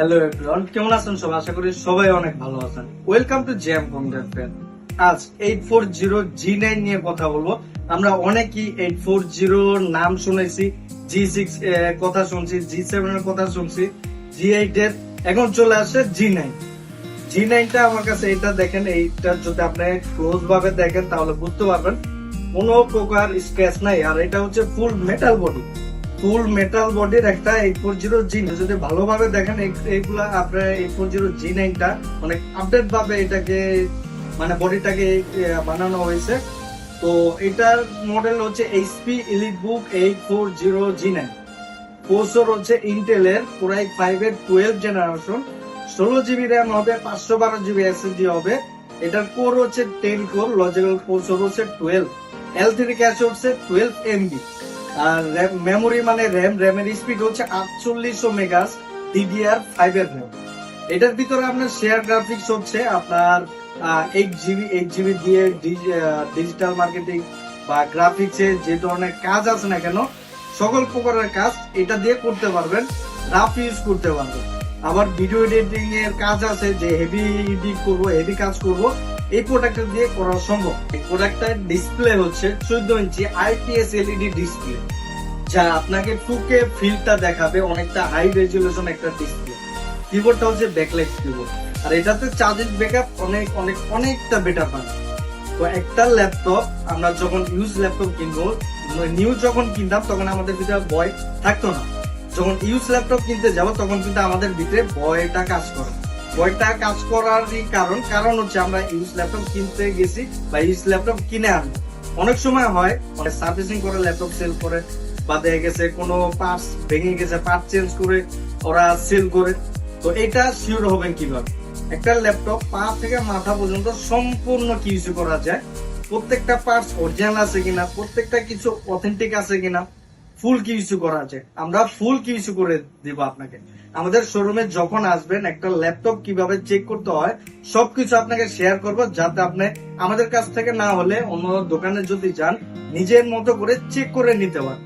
Hello everyone, কেমন আছেন সবাই? আশা করি সবাই অনেক ভালো আছেন। Welcome to Gem Computer. আজ 840 G9 নিয়ে কথা বলবো। আমরা অনেকেই 840 নাম শুনেছি, G6 কথা শুনছি, G7 এর কথা শুনছি, G8 এর এখন চলে আসে G9। G9টা আমার কাছে এটা দেখেন, এইটা যদি আপনি ক্লোজ ভাবে দেখেন তাহলে বুঝতে পারবেন কোনো প্রকার স্ক্র্যাচ নাই। আর এটা হচ্ছে ফুল মেটাল বডির একটা 840 G9। যদি ভালোভাবে দেখেন এইগুলা আপনার 840 G9টা অনেক আপডেট ভাবে এটাকে মানে বডিটাকে বানানো হয়েছে। তো এটার মডেল হচ্ছে HP EliteBook 840 G9। প্রসেসর হচ্ছে ইন্টেলের Core i5 এর 12 জেনারেশন, 16GB RAM হবে, 512GB SSD হবে। এটার কোর হচ্ছে 10 কোর, লজিক্যাল প্রসেসর হচ্ছে 12, L3 ক্যাশে হচ্ছে 12 MB। আর মেমোরি মানে র্যামের স্পিড হচ্ছে 4800 মেগাস, DDR5 এর র্যাম। এটার ভিতরে আপনার শেয়ার গ্রাফিক্স হচ্ছে আপনার 8GB দিয়ে ডিজিটাল মার্কেটিং বা গ্রাফিক্সে যে ধরনের কাজ আছে না কেন, সকল প্রকারের কাজ এটা দিয়ে করতে পারবেন, রাফ ইউজ করতে পারবেন। আবার ভিডিও এডিটিং এর কাজ আছে, যে হেভি এডিট করবো, হেভি কাজ করব, এই প্রোডাক্টটা দিয়ে করা সম্ভব। এই প্রোডাক্টটার ডিসপ্লে হচ্ছে 14 ইঞ্চি IPS LED ডিসপ্লে, যা আপনাকে 2K ফিলটা দেখাবে, অনেকটা হাই রেজুলেশন একটা ডিসপ্লে। কিবোর্ডটা হচ্ছে ব্যাকলাইট কিবোর্ড, আর এটাতে চার্জিং ব্যাকআপ অনেকটা বেটার পাবে। তো একটা ল্যাপটপ আমরা যখন ল্যাপটপ কিনবো, নিউ যখন কিনতাম তখন আমাদের ভিতরে ভয় থাকতো না, যখন ল্যাপটপ কিনতে যাবো তখন কিন্তু আমাদের ভিতরে ভয়টা কাজ করারই কারণ হচ্ছে আমরা ল্যাপটপ কিনতে গেছি বা ল্যাপটপ কিনে আনবো। অনেক সময় হয় অনেক সার্ভিসিং করে ল্যাপটপ সেল করে, বা দেখা গেছে কোনো পার্টস ভেঙে গেছে, পার্ট চেঞ্জ করে ওরা সেল করে। তো এটা শিওর হবেন কিভাবে? একটা ল্যাপটপ পা থেকে মাথা পর্যন্ত সম্পূর্ণ কি ইস্যু করা যায়, প্রত্যেকটা পার্টস অরিজিনাল আছে কিনা, প্রত্যেকটা কিছু অথেন্টিক আছে কিনা, ফুল কি ইস্যু করা আছে, আমরা ফুল কি ইস্যু করে দিব আপনাকে। আমাদের শোরুমে যখন আসবেন একটা ল্যাপটপ কিভাবে চেক করতে হয় সবকিছু আপনাকে শেয়ার করবো, যাতে আপনি আমাদের কাছ থেকে না হলে অন্য দোকানে যদি যান নিজের মতো করে চেক করে নিতে পারেন।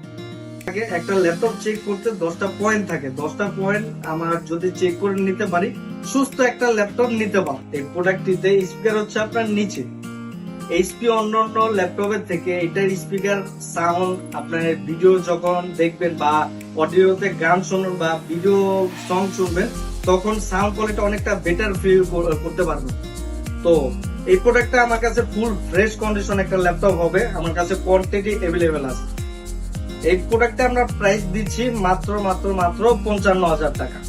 একটা ল্যাপটপ চেক করতে 10টা পয়েন্ট থাকে, 10টা পয়েন্ট আমার যদি চেক করে নিতে পারি, সুস্থ একটা ল্যাপটপ নিতে পারি। এই প্রোডাক্টটিতে স্পিকার হচ্ছে আপনার নিচে, এইচপি অন্যান্য ল্যাপটপের থেকে এটার স্পিকার সাউন্ড, আপনার ভিডিও যখন দেখবেন বা অডিওতে গান শুনবেন বা ভিডিও সং শুনবেন তখন সাউন্ড কোয়ালিটি অনেকটা বেটার ফিল করতে পারবেন। তো এই প্রোডাক্টটা আমার কাছে ফুল ফ্রেশ কন্ডিশন একটা ল্যাপটপ হবে, আমার কাছে কোয়ান্টিটি অ্যাভেলেবেল আছে। এই প্রোডাক্টটা আমরা প্রাইস দিচ্ছি মাত্র 55,000 টাকা।